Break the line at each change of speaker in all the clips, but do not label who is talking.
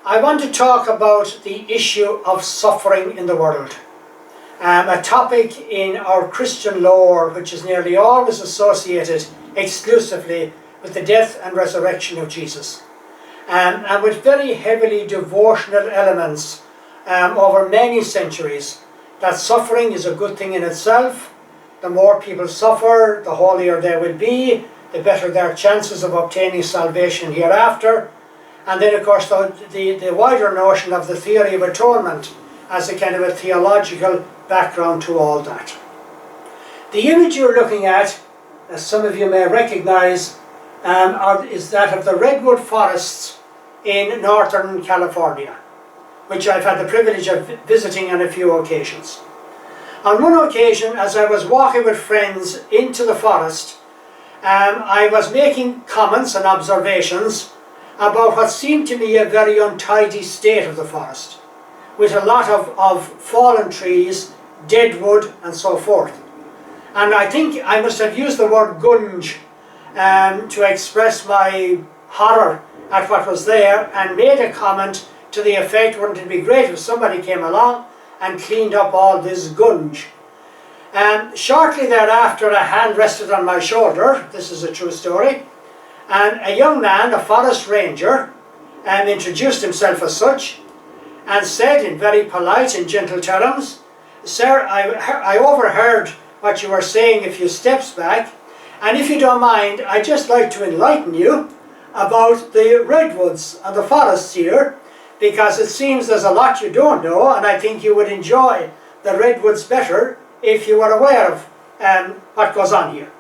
I want to talk about the issue of suffering in the world. A topic in our Christian lore which is nearly always associated exclusively with the death and resurrection of Jesus. And with very heavily devotional elements over many centuries, that suffering is a good thing in itself. The more people suffer, the holier they will be, the better their chances of obtaining salvation hereafter. And then of course the wider notion of the theory of atonement as a kind of a theological background to all that. The image you're looking at, as some of you may recognize, is that of the redwood forests in northern California, which I've had the privilege of visiting on a few occasions. On one occasion, as I was walking with friends into the forest, I was making comments and observations about what seemed to me a very untidy state of the forest, with a lot of fallen trees, dead wood and so forth. And I think I must have used the word gunge to express my horror at what was there, and made a comment to the effect, wouldn't it be great if somebody came along and cleaned up all this gunge. Shortly thereafter, a hand rested on my shoulder, this is a true story, and a young man, a forest ranger, introduced himself as such, and said in very polite and gentle terms, "Sir, I overheard what you were saying a few steps back, and if you don't mind, I'd just like to enlighten you about the redwoods and the forests here, because it seems there's a lot you don't know, and I think you would enjoy the redwoods better if you were aware of what goes on here."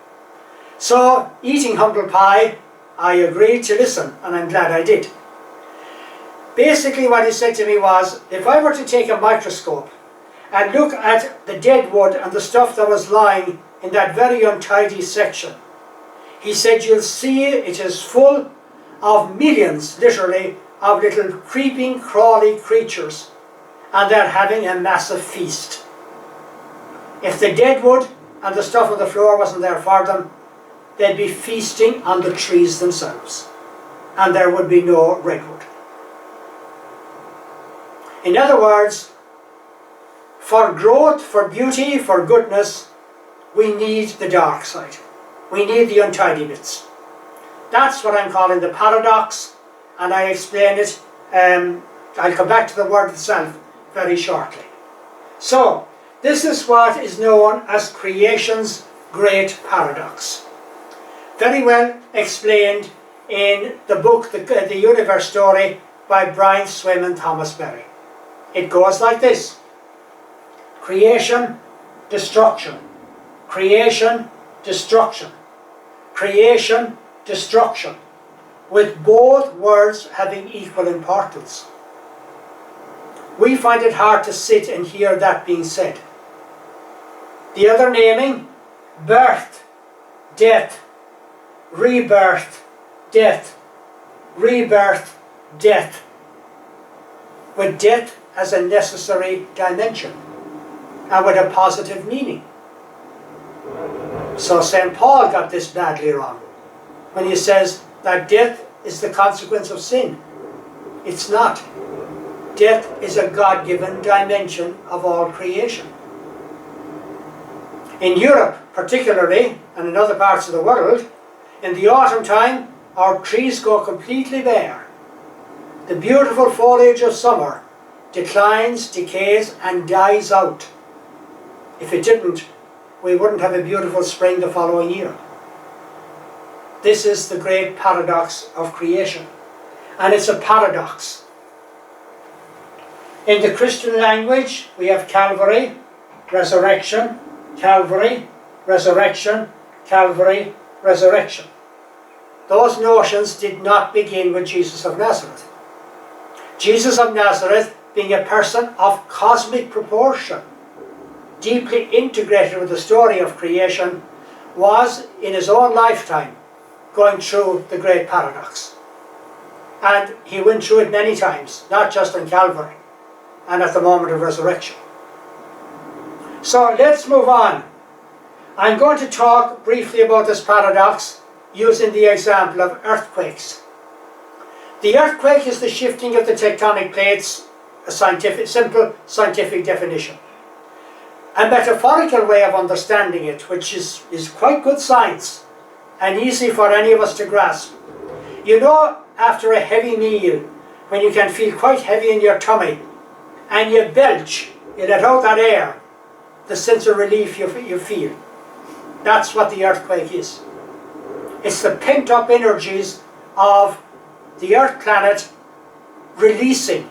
So, eating humble pie, I agreed to listen, and I'm glad I did. Basically what he said to me was, if I were to take a microscope and look at the dead wood and the stuff that was lying in that very untidy section, he said, you'll see it is full of millions, literally, of little creeping, crawly creatures, and they're having a massive feast. If the dead wood and the stuff on the floor wasn't there for them, they'd be feasting on the trees themselves, and there would be no redwood. In other words, for growth, for beauty, for goodness, we need the dark side. We need the untidy bits. That's what I'm calling the paradox, and I explain it. I'll come back to the word itself very shortly. So, this is what is known as creation's great paradox. Very well explained in the book, The Universe Story, by Brian Swimme and Thomas Berry. It goes like this: creation, destruction, creation, destruction, creation, destruction, with both words having equal importance. We find it hard to sit and hear that being said. The other naming, birth, death, rebirth, death, rebirth, death, with death as a necessary dimension and with a positive meaning. So St. Paul got this badly wrong when he says that death is the consequence of sin. It's not. Death is a God-given dimension of all creation. In Europe particularly, and in other parts of the world, in the autumn time, our trees go completely bare. The beautiful foliage of summer declines, decays, and dies out. If it didn't, we wouldn't have a beautiful spring the following year. This is the great paradox of creation. And it's a paradox. In the Christian language, we have Calvary, resurrection, Calvary, resurrection, Calvary, resurrection. Those notions did not begin with Jesus of Nazareth. Jesus of Nazareth, being a person of cosmic proportion, deeply integrated with the story of creation, was in his own lifetime going through the great paradox. And he went through it many times, not just on Calvary and at the moment of resurrection. So let's move on. I'm going to talk briefly about this paradox using the example of earthquakes. The earthquake is the shifting of the tectonic plates, a simple scientific definition. A metaphorical way of understanding it, which is quite good science and easy for any of us to grasp. You know, after a heavy meal, when you can feel quite heavy in your tummy, and you belch, you let out that air, the sense of relief you feel. That's what the earthquake is. It's the pent-up energies of the Earth planet releasing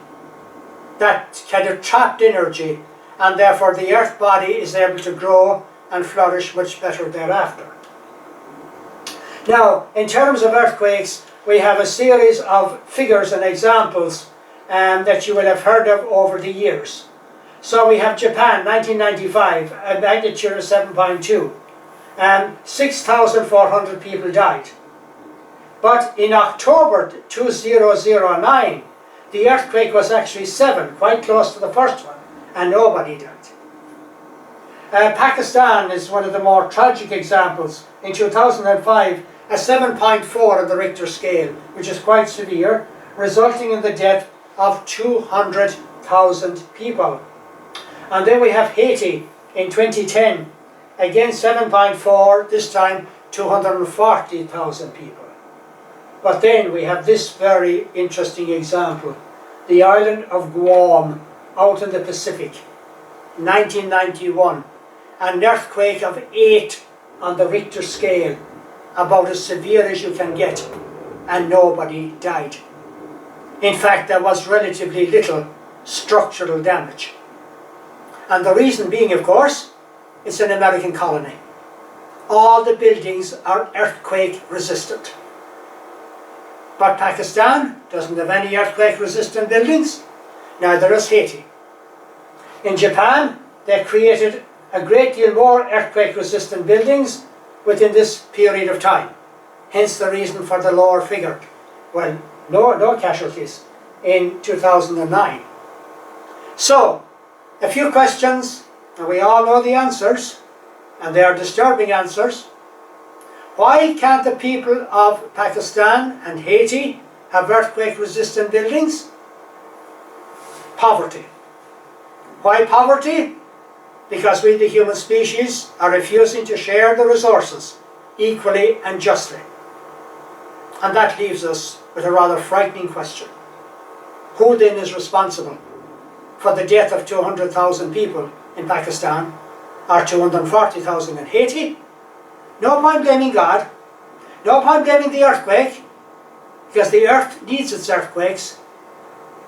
that kind of trapped energy, and therefore the Earth body is able to grow and flourish much better thereafter. Now, in terms of earthquakes, we have a series of figures and examples that you will have heard of over the years. So we have Japan, 1995, a magnitude of 7.2. 6,400 people died. But in October 2009, the earthquake was actually 7, quite close to the first one, and nobody died. Pakistan is one of the more tragic examples. In 2005, a 7.4 on the Richter scale, which is quite severe, resulting in the death of 200,000 people. And then we have Haiti in 2010, again 7.4, this time 240,000 people. But then we have this very interesting example, the island of Guam, out in the Pacific, 1991, an earthquake of 8 on the Richter scale, about as severe as you can get, and nobody died. In fact, there was relatively little structural damage. And the reason being, of course, it's an American colony. All the buildings are earthquake resistant. But Pakistan doesn't have any earthquake resistant buildings, neither does Haiti. In Japan, they created a great deal more earthquake resistant buildings within this period of time. Hence the reason for the lower figure. Well, no casualties in 2009. So, a few questions, and we all know the answers, and they are disturbing answers. Why can't the people of Pakistan and Haiti have earthquake-resistant buildings? Poverty. Why poverty? Because we, the human species, are refusing to share the resources equally and justly. And that leaves us with a rather frightening question. Who then is responsible for the death of 200,000 people in Pakistan, or 240,000 in Haiti? No point blaming God, no point blaming the earthquake, because the earth needs its earthquakes.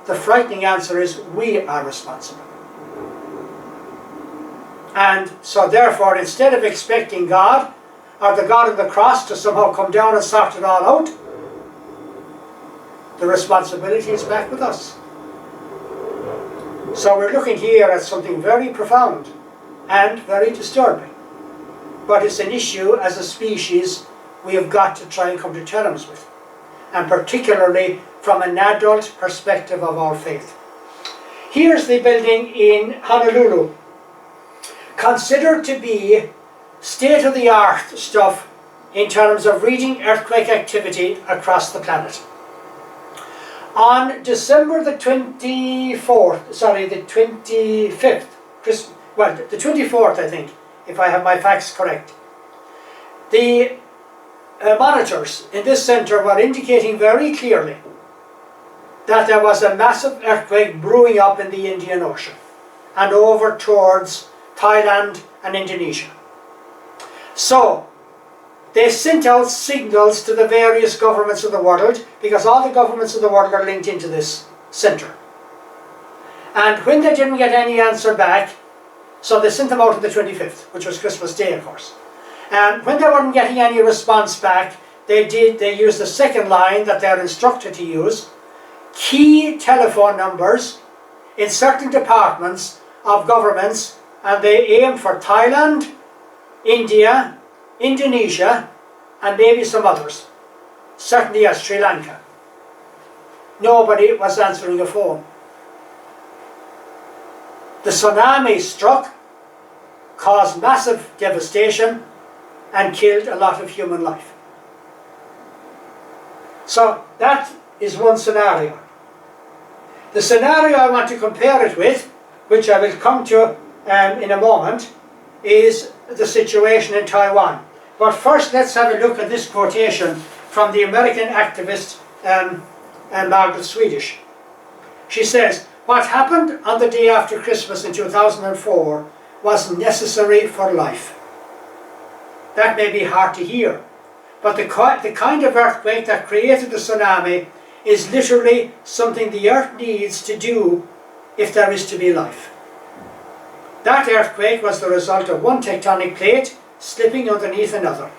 The frightening answer is we are responsible. And so therefore, instead of expecting God, or the God of the cross, to somehow come down and sort it all out, the responsibility is back with us. So we're looking here at something very profound and very disturbing. But it's an issue as a species we have got to try and come to terms with, and particularly from an adult perspective of our faith. Here's the building in Honolulu, considered to be state-of-the-art stuff in terms of reading earthquake activity across the planet. On December the 25th, the 24th, I think, if I have my facts correct, the monitors in this center were indicating very clearly that there was a massive earthquake brewing up in the Indian Ocean and over towards Thailand and Indonesia. So they sent out signals to the various governments of the world, because all the governments of the world are linked into this center. And when they didn't get any answer back, so they sent them out on the 25th, which was Christmas Day, of course. And when they weren't getting any response back, they used the second line that they're instructed to use, key telephone numbers in certain departments of governments, and they aimed for Thailand, India, Indonesia, and maybe some others. Certainly as Sri Lanka. Nobody was answering a phone. The tsunami struck, caused massive devastation, and killed a lot of human life. So that is one scenario. The scenario I want to compare it with, which I will come to in a moment, is the situation in Taiwan. But first let's have a look at this quotation from the American activist Margaret Swedish. She says, "What happened on the day after Christmas in 2004 was necessary for life." That may be hard to hear, but the kind of earthquake that created the tsunami is literally something the earth needs to do if there is to be life. That earthquake was the result of one tectonic plate slipping underneath another.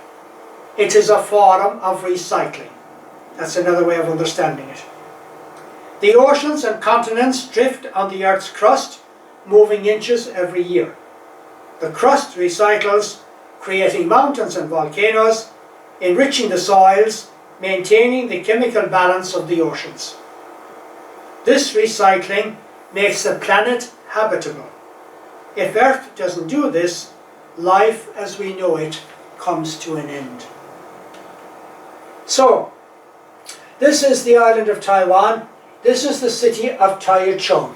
It is a form of recycling. That's another way of understanding it. The oceans and continents drift on the Earth's crust, moving inches every year. The crust recycles, creating mountains and volcanoes, enriching the soils, maintaining the chemical balance of the oceans. This recycling makes the planet habitable. If Earth doesn't do this, life as we know it comes to an end. So, this is the island of Taiwan. This is the city of Taichung.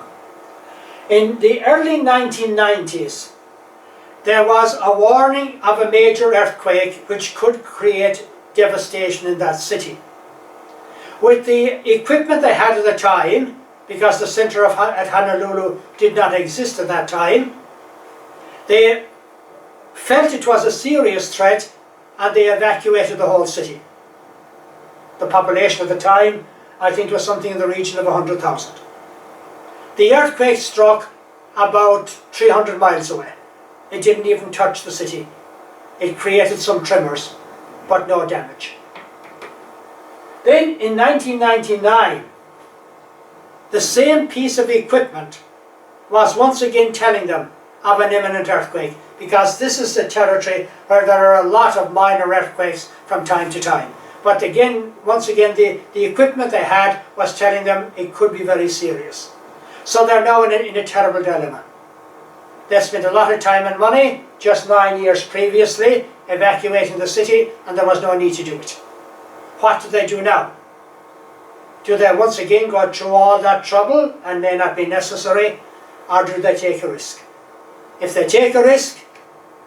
In the early 1990s, there was a warning of a major earthquake which could create devastation in that city. With the equipment they had at the time, because the center at Honolulu did not exist at that time, they felt it was a serious threat and they evacuated the whole city. The population at the time, I think, was something in the region of 100,000. The earthquake struck about 300 miles away. It didn't even touch the city. It created some tremors, but no damage. Then in 1999, the same piece of equipment was once again telling them of an imminent earthquake, because this is the territory where there are a lot of minor earthquakes from time to time. But again, once again, the equipment they had was telling them it could be very serious. So they're now in a terrible dilemma. They spent a lot of time and money, just 9 years previously, evacuating the city, and there was no need to do it. What do they do now? Do they once again go through all that trouble and may not be necessary, or do they take a risk? If they take a risk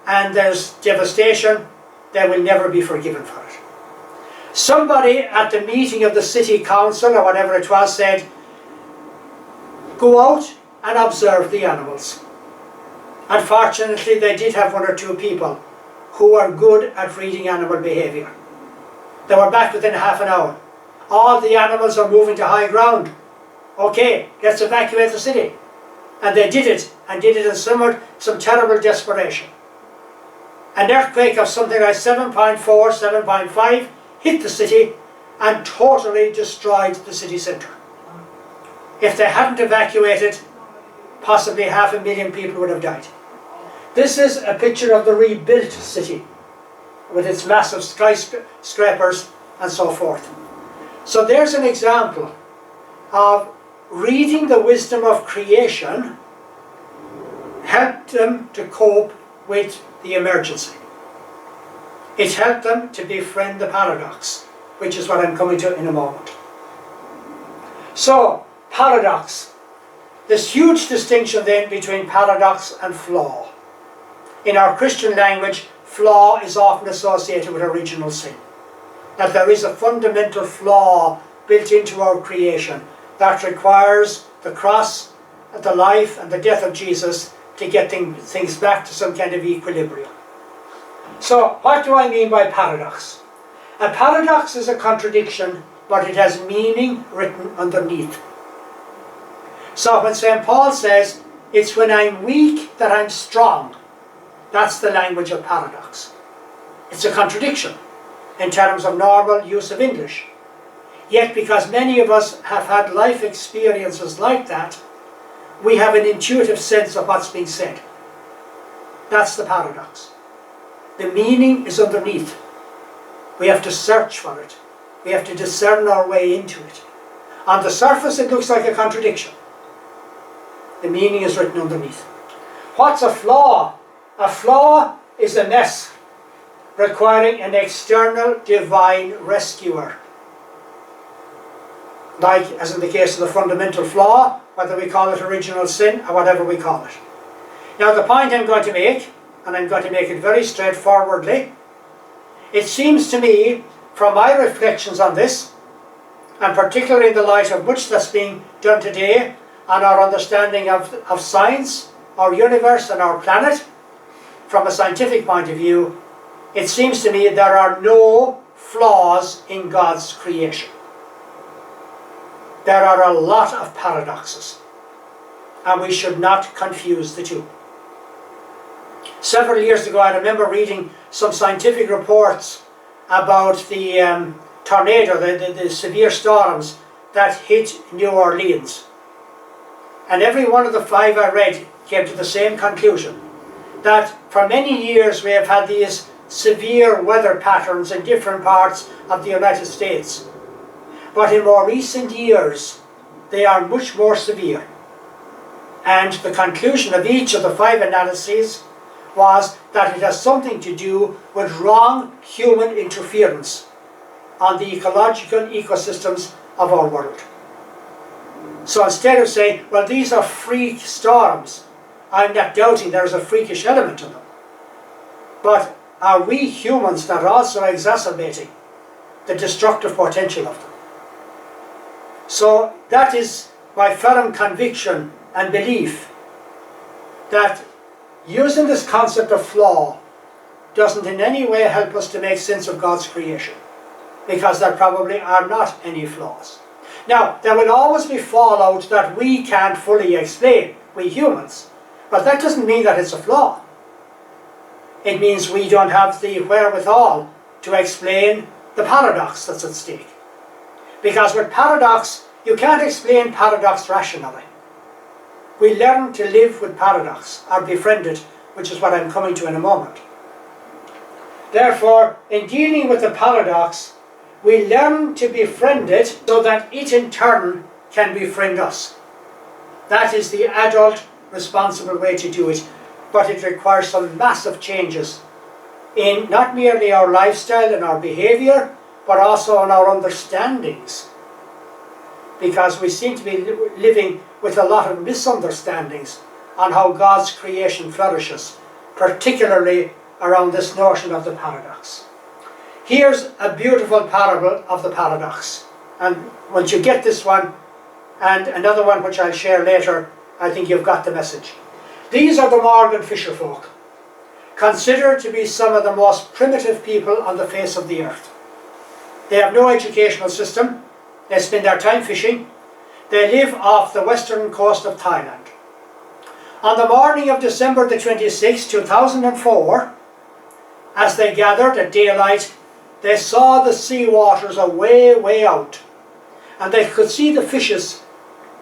and there's devastation, they will never be forgiven for it. Somebody at the meeting of the city council, or whatever it was, said, go out and observe the animals. Unfortunately, they did have one or two people who were good at reading animal behaviour. They were back within half an hour. All the animals are moving to high ground. Okay, let's evacuate the city. And they did it, and did it in some terrible desperation. An earthquake of something like 7.4, 7.5 hit the city and totally destroyed the city centre. If they hadn't evacuated, possibly 500,000 people would have died. This is a picture of the rebuilt city with its massive skyscrapers and so forth. So there's an example of reading the wisdom of creation helped them to cope with the emergency. It helped them to befriend the paradox, which is what I'm coming to in a moment. So, paradox. This huge distinction then between paradox and flaw. In our Christian language, flaw is often associated with original sin. That there is a fundamental flaw built into our creation that requires the cross, the life and the death of Jesus to get things back to some kind of equilibrium. So, what do I mean by paradox? A paradox is a contradiction, but it has meaning written underneath. So when St. Paul says, it's when I'm weak that I'm strong, that's the language of paradox. It's a contradiction in terms of normal use of English. Yet because many of us have had life experiences like that, we have an intuitive sense of what's being said. That's the paradox. The meaning is underneath. We have to search for it. We have to discern our way into it. On the surface it looks like a contradiction. The meaning is written underneath. What's a flaw? A flaw is a mess requiring an external divine rescuer. like as in the case of the fundamental flaw, whether we call it original sin or whatever we call it. Now the point I'm going to make, and I'm going to make it very straightforwardly, it seems to me, from my reflections on this, and particularly in the light of much that's being done today on our understanding of science, our universe and our planet, from a scientific point of view, it seems to me there are no flaws in God's creation. There are a lot of paradoxes, and we should not confuse the two. Several years ago, I remember reading some scientific reports about the tornado, the severe storms that hit New Orleans. And every one of the 5 I read came to the same conclusion, that for many years we have had these severe weather patterns in different parts of the United States. But in more recent years, they are much more severe. And the conclusion of each of the 5 analyses was that it has something to do with wrong human interference on the ecological ecosystems of our world. So instead of saying, well, these are freak storms, I'm not doubting there is a freakish element to them. But are we humans not also exacerbating the destructive potential of them? So that is my firm conviction and belief that using this concept of flaw doesn't in any way help us to make sense of God's creation, because there probably are not any flaws. Now, there will always be fallout that we can't fully explain, we humans, but that doesn't mean that it's a flaw. It means we don't have the wherewithal to explain the paradox that's at stake. Because with paradox, you can't explain paradox rationally. We learn to live with paradox, or befriend it, which is what I'm coming to in a moment. Therefore, in dealing with the paradox, we learn to befriend it so that it in turn can befriend us. That is the adult, responsible way to do it, but it requires some massive changes in not merely our lifestyle and our behavior, but also in our understandings. Because we seem to be living with a lot of misunderstandings on how God's creation flourishes, particularly around this notion of the paradox. Here's a beautiful parable of the paradox. And once you get this one, and another one which I'll share later, I think you've got the message. These are the Morgan fisherfolk, considered to be some of the most primitive people on the face of the earth. They have no educational system. They spend their time fishing. They live off the western coast of Thailand. On the morning of December the 26th, 2004, as they gathered at daylight, they saw the sea waters way out, and they could see the fishes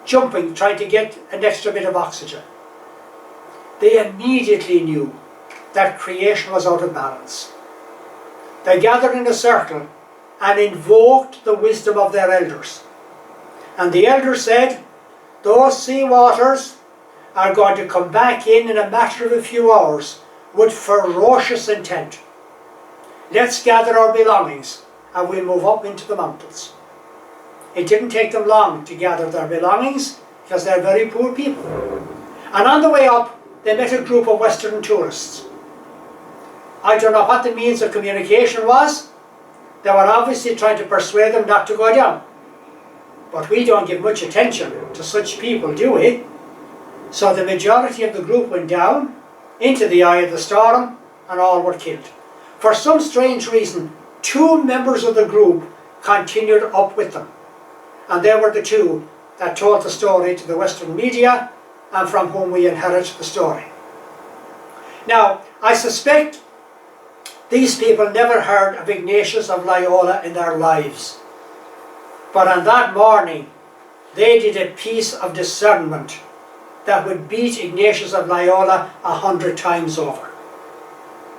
jumping, trying to get an extra bit of oxygen. They immediately knew that creation was out of balance. They gathered in a circle and invoked the wisdom of their elders. And the elders said, those sea waters are going to come back in a matter of a few hours with ferocious intent. Let's gather our belongings and we'll move up into the mountains. It didn't take them long to gather their belongings because they're very poor people. And on the way up, they met a group of Western tourists. I don't know what the means of communication was. They were obviously trying to persuade them not to go down. But we don't give much attention to such people, do we? So the majority of the group went down into the eye of the storm and all were killed. For some strange reason, 2 members of the group continued up with them. And they were the 2 that told the story to the Western media and from whom we inherit the story. Now, I suspect these people never heard of Ignatius of Loyola in their lives. But on that morning, they did a piece of discernment that would beat Ignatius of Loyola 100 times over.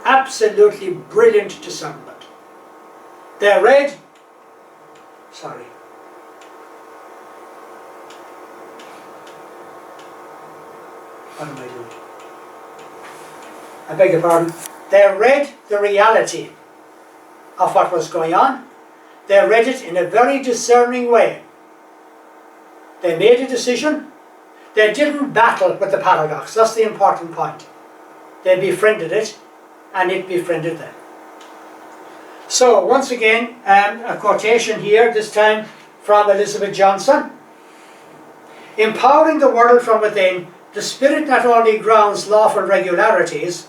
Absolutely brilliant discernment. They read, what am I doing? I beg your pardon. They read the reality of what was going on. They read it in a very discerning way. They made a decision. They didn't battle with the paradox. That's the important point. They befriended it, and it befriended them. So, once again, a quotation here, this time from Elizabeth Johnson. Empowering the world from within, the Spirit not only grounds lawful regularities,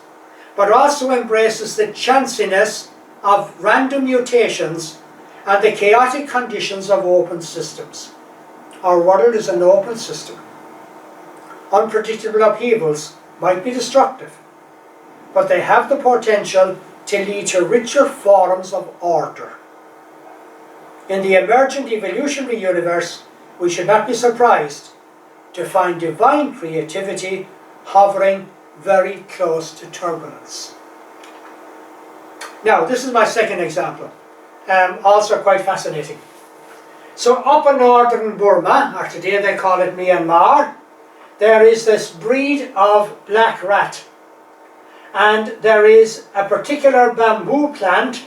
but also embraces the chanciness of random mutations and the chaotic conditions of open systems. Our world is an open system. Unpredictable upheavals might be destructive, but they have the potential to lead to richer forms of order. In the emergent evolutionary universe, we should not be surprised to find divine creativity hovering very close to turbulence. Now, this is my second example, also quite fascinating. So up in northern Burma, or today they call it Myanmar, there is this breed of black rat. And there is a particular bamboo plant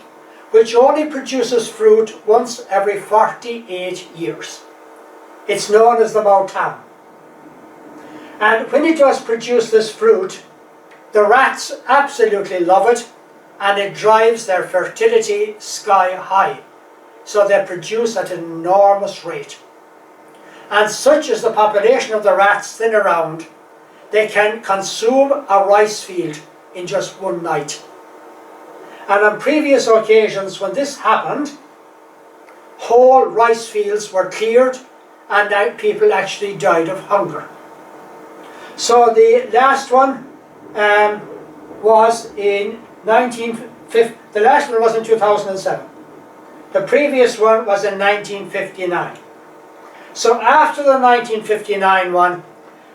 which only produces fruit once every 48 years. It's known as the Mautam. And when it does produce this fruit, the rats absolutely love it, and it drives their fertility sky high. So they produce at an enormous rate. And such is the population of the rats then around, they can consume a rice field in just one night. And on previous occasions when this happened, whole rice fields were cleared and now people actually died of hunger. So the last one was in 1950. The last one was in 2007. The previous one was in 1959. So after the 1959 one,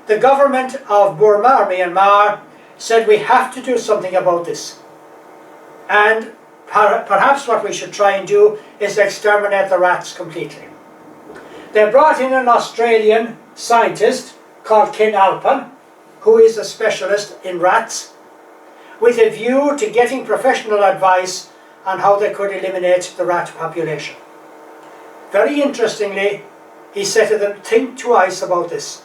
the government of Burma, or Myanmar, said we have to do something about this. And perhaps what we should try and do is exterminate the rats completely. They brought in an Australian scientist called Ken Alpin, who is a specialist in rats, with a view to getting professional advice on how they could eliminate the rat population. Very interestingly, he said to them, think twice about this.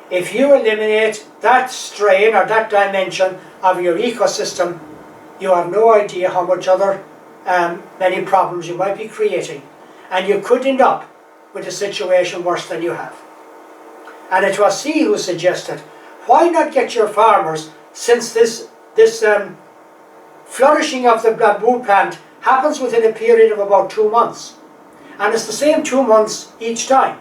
If you eliminate that strain or that dimension of your ecosystem, you have no idea how much other many problems you might be creating, and you could end up with a situation worse than you have. And it was he who suggested, why not get your farmers, since this flourishing of the bamboo plant happens within a period of about 2 months, and it's the same 2 months each time.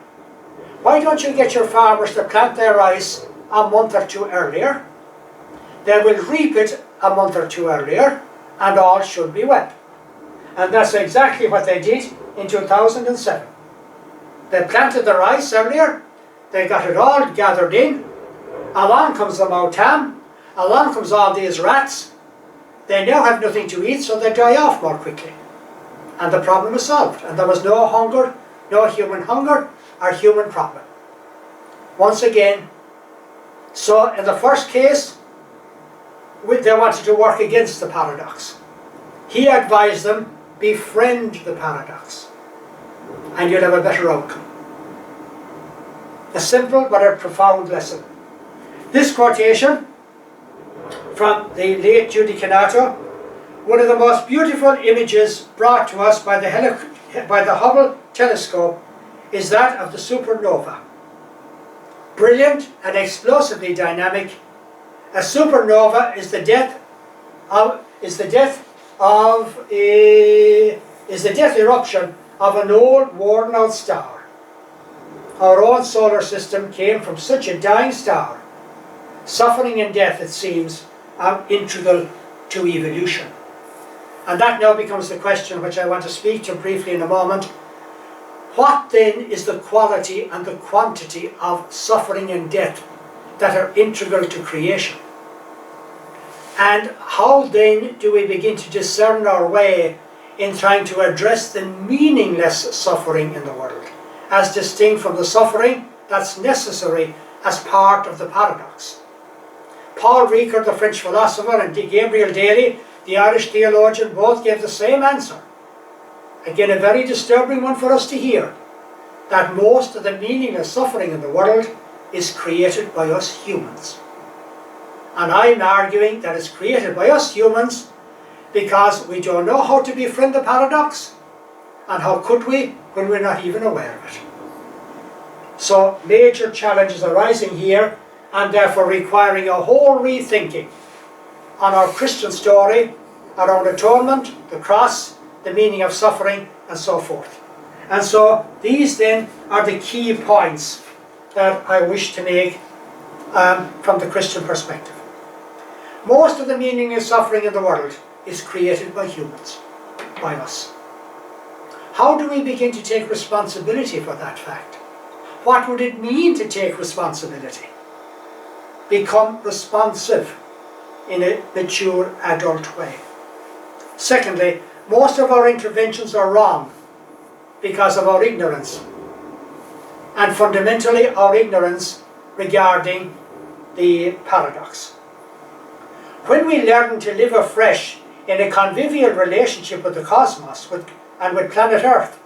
Why don't you get your farmers to plant their rice a month or two earlier? They will reap it a month or two earlier, and all should be well. And that's exactly what they did in 2007. They planted the rice earlier, they got it all gathered in, along comes the Mautam, along comes all these rats. They now have nothing to eat, so they die off more quickly. And the problem is solved, and there was no hunger, no human hunger, or human problem. Once again, so in the first case, they wanted to work against the paradox. He advised them, befriend the paradox, and you'll have a better outcome. A simple but a profound lesson. This quotation from the late Judy Canato, one of the most beautiful images brought to us by the Hubble telescope is that of the supernova. Brilliant and explosively dynamic, a supernova is the death eruption of an old worn out star. Our own solar system came from such a dying star. Suffering and death, it seems, are integral to evolution. And that now becomes the question which I want to speak to briefly in a moment. What then is the quality and the quantity of suffering and death that are integral to creation? And how then do we begin to discern our way in trying to address the meaningless suffering in the world, as distinct from the suffering that's necessary as part of the paradox? Paul Ricoeur, the French philosopher, and Gabriel Daly, the Irish theologian, both gave the same answer. Again, a very disturbing one for us to hear. that most of the meaningless suffering in the world is created by us humans. And I'm arguing that it's created by us humans because we don't know how to befriend the paradox, and how could we when we're not even aware of it. So major challenges arising here, and therefore requiring a whole rethinking on our Christian story around atonement, the cross, the meaning of suffering, and so forth. And so these then are the key points that I wish to make from the Christian perspective. Most of the meaning of suffering in the world is created by humans, by us. How do we begin to take responsibility for that fact? What would it mean to take responsibility? Become responsive in a mature adult way. Secondly, most of our interventions are wrong because of our ignorance, and fundamentally our ignorance regarding the paradox. When we learn to live afresh in a convivial relationship with the cosmos and with planet Earth,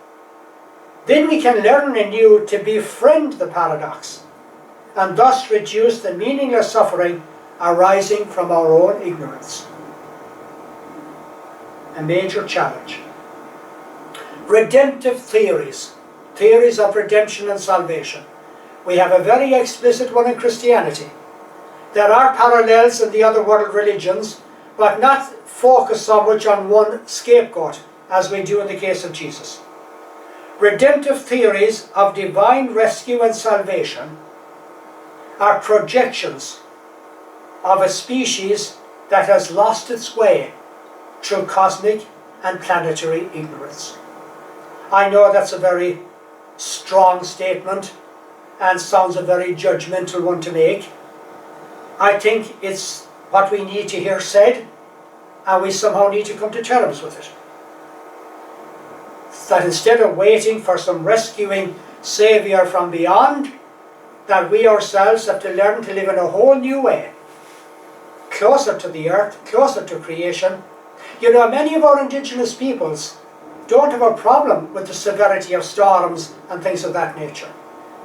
then we can learn anew to befriend the paradox and thus reduce the meaningless suffering arising from our own ignorance. A major challenge. Redemptive theories, theories of redemption and salvation. We have a very explicit one in Christianity. There are parallels in the other world religions, but not focused so much on one scapegoat as we do in the case of Jesus. Redemptive theories of divine rescue and salvation are projections of a species that has lost its way through cosmic and planetary ignorance. I know that's a very strong statement and sounds a very judgmental one to make. I think it's what we need to hear said, and we somehow need to come to terms with it. That instead of waiting for some rescuing saviour from beyond, that we ourselves have to learn to live in a whole new way, closer to the earth, closer to creation. You know, many of our indigenous peoples don't have a problem with the severity of storms and things of that nature,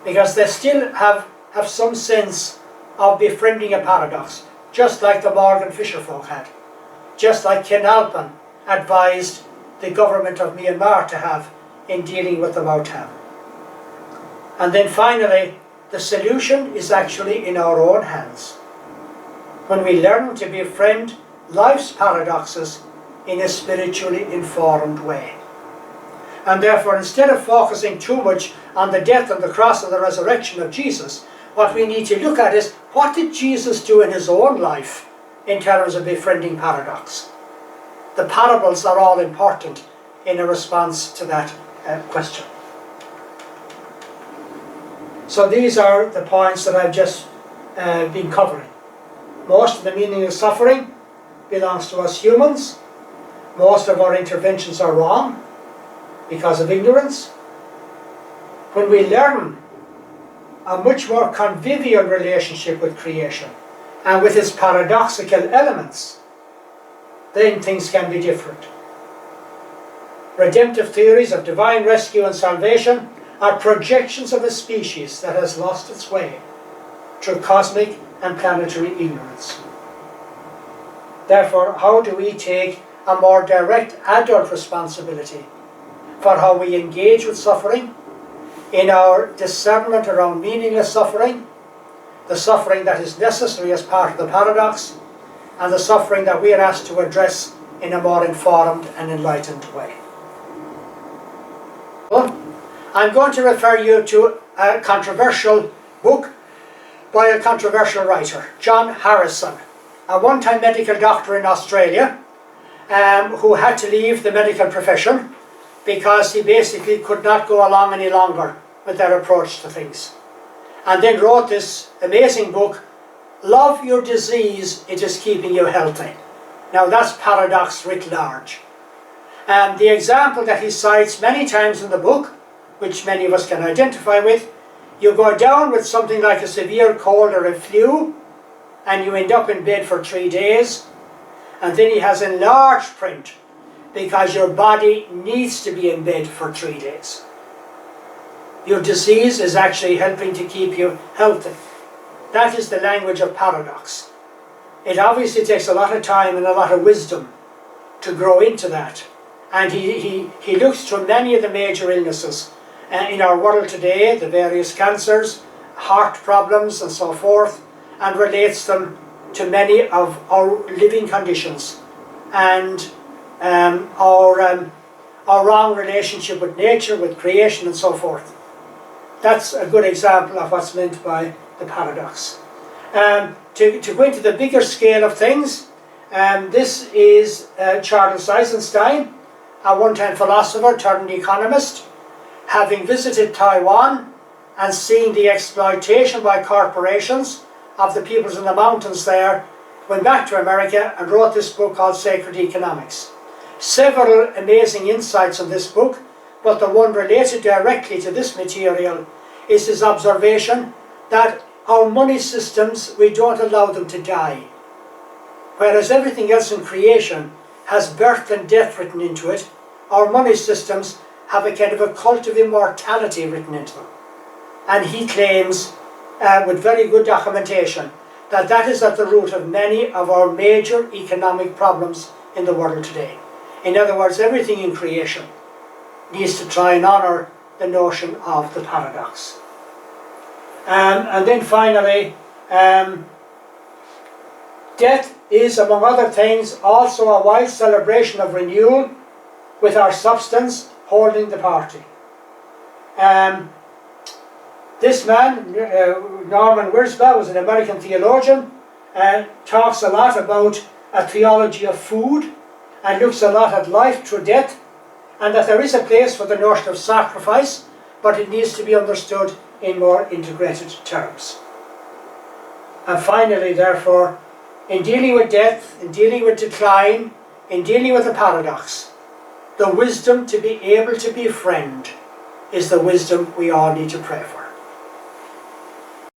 because they still have some sense of befriending a paradox, just like the Morgan fisherfolk had, just like Ken Alpin advised the government of Myanmar to have in dealing with the Mautam. And then finally, the solution is actually in our own hands. When we learn to befriend life's paradoxes in a spiritually informed way. And therefore, instead of focusing too much on the death and the cross and the resurrection of Jesus, what we need to look at is, what did Jesus do in his own life in terms of befriending paradox? The parables are all important in a response to that question. So these are the points that I've just been covering. Most of the meaning of suffering belongs to us humans. Most of our interventions are wrong because of ignorance. When we learn a much more convivial relationship with creation and with its paradoxical elements, then things can be different. Redemptive theories of divine rescue and salvation are projections of a species that has lost its way through cosmic and planetary ignorance. Therefore, how do we take a more direct adult responsibility for how we engage with suffering, in our discernment around meaningless suffering, the suffering that is necessary as part of the paradox, and the suffering that we are asked to address in a more informed and enlightened way? Well, I'm going to refer you to a controversial book by a controversial writer, John Harrison, a one-time medical doctor in Australia who had to leave the medical profession because he basically could not go along any longer with their approach to things. And then wrote this amazing book, Love Your Disease, It Is Keeping You Healthy. Now that's paradox writ large. And the example that he cites many times in the book, which many of us can identify with, you go down with something like a severe cold or a flu, and you end up in bed for 3 days, and then he has enlarged print, because your body needs to be in bed for 3 days. Your disease is actually helping to keep you healthy. That is the language of paradox. It obviously takes a lot of time and a lot of wisdom to grow into that. And he looks through many of the major illnesses in our world today, the various cancers, heart problems and so forth, and relates them to many of our living conditions and our wrong relationship with nature, with creation and so forth. That's a good example of what's meant by the paradox. To go into the bigger scale of things, this is Charles Eisenstein, a one-time philosopher turned economist, having visited Taiwan and seen the exploitation by corporations of the peoples in the mountains there, went back to America and wrote this book called Sacred Economics. Several amazing insights in this book, but the one related directly to this material is his observation that our money systems, we don't allow them to die. Whereas everything else in creation has birth and death written into it, our money systems have a kind of a cult of immortality written into them. And he claims, with very good documentation, that that is at the root of many of our major economic problems in the world today. In other words, everything in creation needs to try and honour the notion of the paradox. And then finally, death is, among other things, also a wild celebration of renewal, with our substance holding the party. This man, Norman Wirsba, was an American theologian, and talks a lot about a theology of food, and looks a lot at life through death, and that there is a place for the notion of sacrifice, but it needs to be understood in more integrated terms. And finally, therefore, in dealing with death, in dealing with decline, in dealing with the paradox, the wisdom to be able to befriend is the wisdom we all need to pray for.